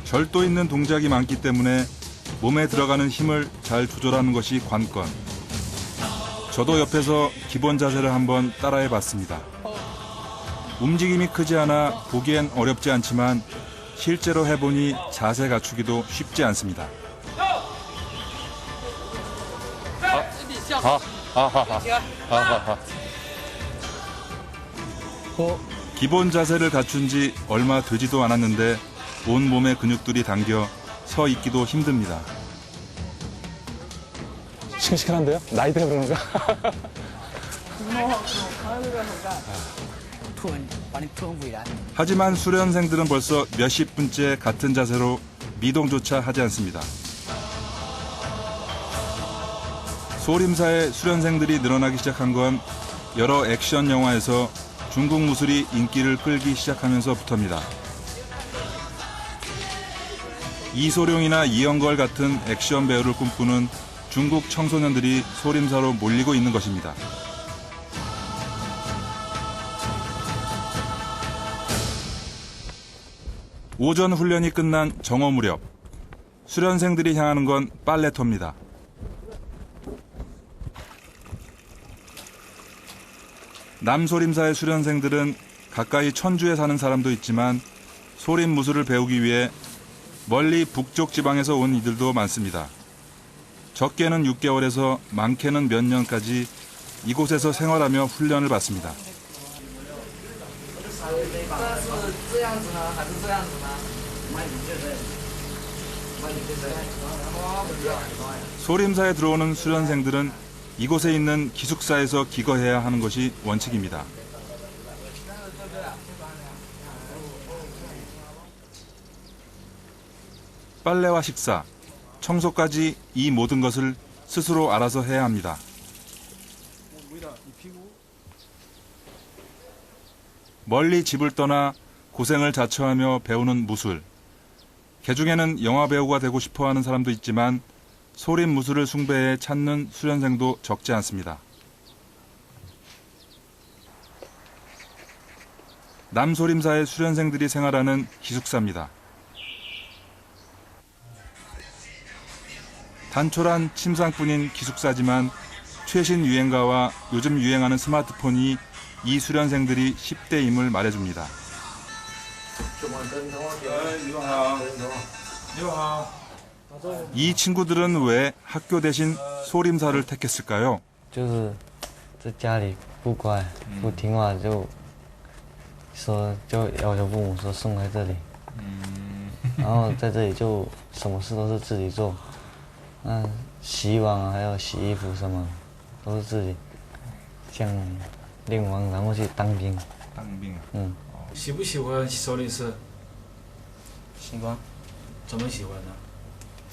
절도 있는 동작이 많기 때문에 몸에 들어가는 힘을 잘 조절하는 것이 관건. 저도 옆에서 기본 자세를 한번 따라해 봤습니다. 움직임이 크지 않아 보기엔 어렵지 않지만 실제로 해보니 자세 갖추기도 쉽지 않습니다. 기본 자세를 갖춘 지 얼마 되지도 않았는데 온 몸의 근육들이 당겨 서 있기도 힘듭니다. 싱싱한데요? 나이 때문에 그런가? 하지만 수련생들은 벌써 몇십 분째 같은 자세로 미동조차 하지 않습니다. 소림사의 수련생들이 늘어나기 시작한 건 여러 액션 영화에서 중국 무술이 인기를 끌기 시작하면서부터입니다. 이소룡이나 이영걸 같은 액션 배우를 꿈꾸는 중국 청소년들이 소림사로 몰리고 있는 것입니다. 오전 훈련이 끝난 정오 무렵, 수련생들이 향하는 건 빨래터입니다. 남소림사의 수련생들은 가까이 천주에 사는 사람도 있지만 소림 무술을 배우기 위해 멀리 북쪽 지방에서 온 이들도 많습니다. 적게는 6개월에서 많게는 몇 년까지 이곳에서 생활하며 훈련을 받습니다. 소림사에 들어오는 수련생들은 이곳에 있는 기숙사에서 기거해야 하는 것이 원칙입니다. 빨래와 식사, 청소까지 이 모든 것을 스스로 알아서 해야 합니다. 멀리 집을 떠나 고생을 자처하며 배우는 무술. 개중에는 영화 배우가 되고 싶어하는 사람도 있지만 소림 무술을 숭배해 찾는 수련생도 적지 않습니다. 남소림사의 수련생들이 생활하는 기숙사입니다. 단촐한 침상뿐인 기숙사지만 최신 유행가와 요즘 유행하는 스마트폰이 이 수련생들이 10대임을 말해줍니다. 이 친구들은 왜 학교 대신 소림사를 택했을까요? 就是在家里不乖不听话就要求父母说送来这里，然后在这里就什么事都是自己做，洗碗啊还有洗衣服什么都是自己，像练完然后去当兵。当兵。喜不喜欢少林寺？喜欢，怎么喜欢呢？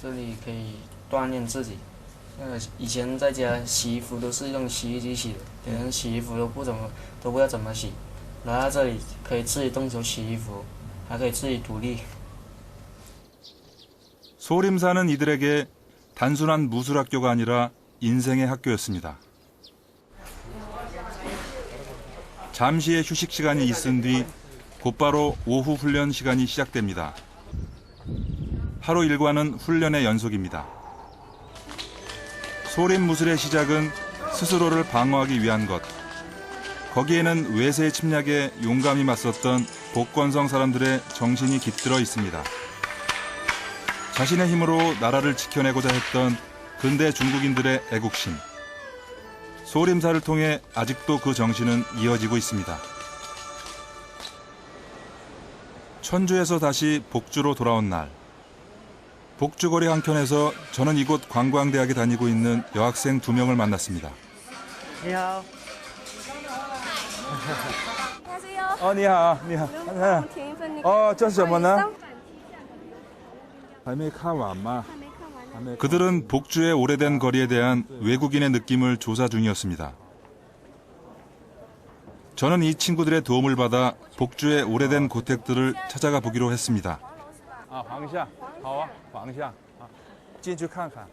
这里可以锻炼自己。以前在家洗衣服都是用洗衣机洗的，别人洗衣服都不知道怎么洗，来到这里可以自己动手洗衣服，还可以自己独立。 소림사는 이들에게 단순한 무술학교가 아니라 인생의 학교였습니다. 잠시의 휴식 시간이 있은 뒤 곧바로 오후 훈련 시간이 시작됩니다. 하루 일과는 훈련의 연속입니다. 소림 무술의 시작은 스스로를 방어하기 위한 것. 거기에는 외세의 침략에 용감히 맞섰던 복건성 사람들의 정신이 깃들어 있습니다. 자신의 힘으로 나라를 지켜내고자 했던 근대 중국인들의 애국심. 소림사를 통해 아직도 그 정신은 이어지고 있습니다. 천주에서 다시 복주로 돌아온 날. 복주거리 한켠에서 저는 이곳 관광대학에 다니고 있는 여학생 2명을 만났습니다. 안녕하세요. 你好，你好。填一份那个。这是什么呢？还没看完吗？ 그들은 복주의 오래된 거리에 대한 외국인의 느낌을 조사 중이었습니다. 저는 이 친구들의 도움을 받아 복주의 오래된 고택들을 찾아가 보기로 했습니다.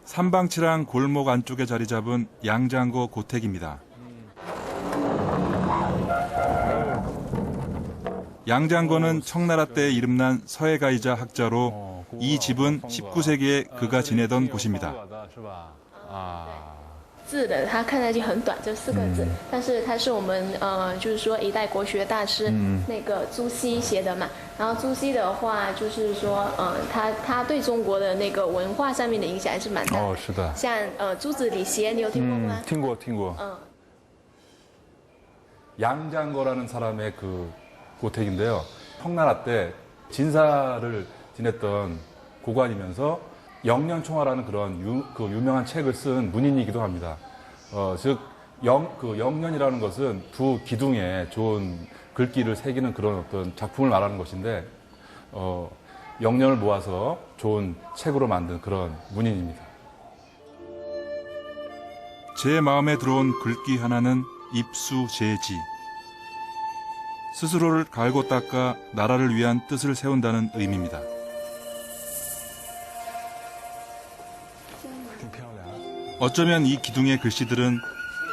삼방치랑 골목 안쪽에 자리 잡은 양장고 고택입니다. 양장건은 청나라 때 이름난 서예가이자 학자로 이 집은 19세기에 그가 지내던 곳입니다. 字的，它看上去很短，就4个字，但是它是我们就是说一代国学大师那个朱熹写的嘛。然后朱熹的话，就是说他对中国的那个文化上面的影响还是蛮大的。是的。像朱子李协，你有听过吗？听过。 양장거라는 사람의 그 고택인데요. 청나라 때 진사를 지냈던 고관이면서 영년총화라는 그런 유명한 책을 쓴 문인이기도 합니다. 즉 영년이라는 것은 두 기둥에 좋은 글귀를 새기는 그런 어떤 작품을 말하는 것인데 영년을 모아서 좋은 책으로 만든 그런 문인입니다. 제 마음에 들어온 글귀 하나는 입수제지. 스스로를 갈고 닦아 나라를 위한 뜻을 세운다는 의미입니다. 어쩌면 이 기둥의 글씨들은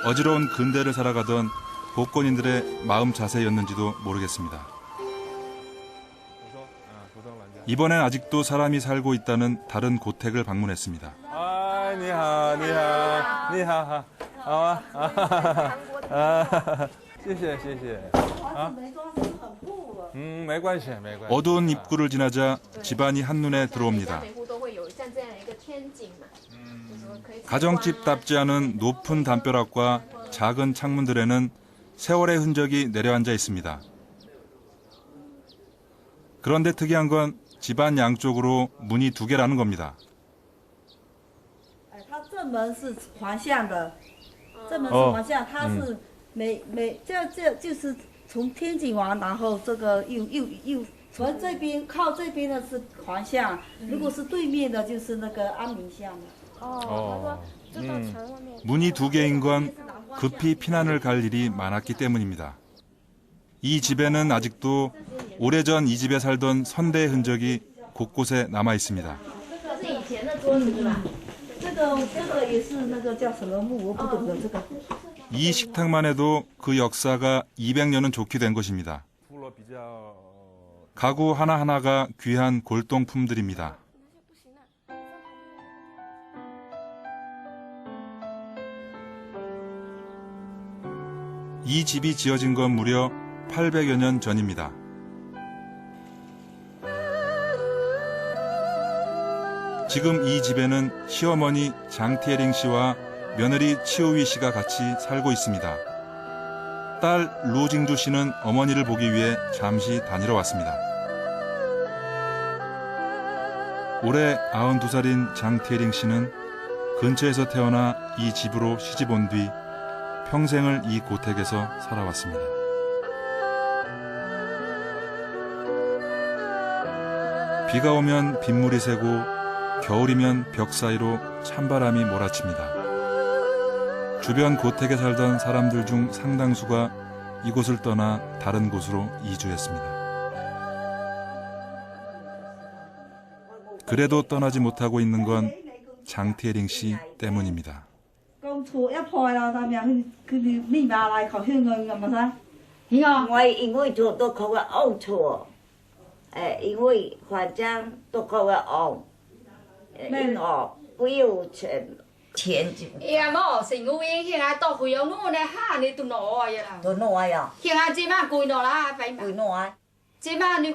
어지러운 근대를 살아가던 복권인들의 마음 자세였는지도 모르겠습니다. 이번엔 아직도 사람이 살고 있다는 다른 고택을 방문했습니다. 아, 니하. 어두운 입구를 지나자 집안이 한눈에 들어옵니다. 가정집답지 않은 높은 담벼락과 작은 창문들에는 세월의 흔적이 내려앉아 있습니다. 그런데 특이한 건 집안 양쪽으로 문이 2개라는 겁니다. 它正门是环向的，正门是环向，它是就是从天井王，然后这个又从这边靠这边的是环向，如果是对面的就是那个安民巷的。 문이 2개인 건 급히 피난을 갈 일이 많았기 때문입니다. 이 집에는 아직도 오래전 이 집에 살던 선대의 흔적이 곳곳에 남아 있습니다. 这个也是那个叫什么木，我不懂的这个。 이 식탁만 해도 그 역사가 200년은 좋게 된 것입니다. 가구 하나하나가 귀한 골동품들입니다. 이 집이 지어진 건 무려 800여 년 전입니다. 지금 이 집에는 시어머니 장티에링 씨와 며느리 치우위 씨가 같이 살고 있습니다. 딸 루징주 씨는 어머니를 보기 위해 잠시 다니러 왔습니다. 올해 92살인 장티에링 씨는 근처에서 태어나 이 집으로 시집 온 뒤 평생을 이 고택에서 살아왔습니다. 비가 오면 빗물이 새고 겨울이면 벽 사이로 찬바람이 몰아칩니다. 주변 고택에 살던 사람들 중 상당수가 이곳을 떠나 다른 곳으로 이주했습니다. 그래도 떠나지 못하고 있는 건 장티에링 씨 때문입니다. 公厝一破啦，他们佢哋密碼嚟求香港咁嘛噻？因为做到เขาว่าเอา错因为反正都เขาว่าเอาไม่ออก不要钱就 呀，冇成個嘢，現在到會有我呢哈，你都攞呀啦， ตัวน้อยอ่ะ 現在這嘛貴咗啦，快嘛，ปุยน้อย 這嘛你。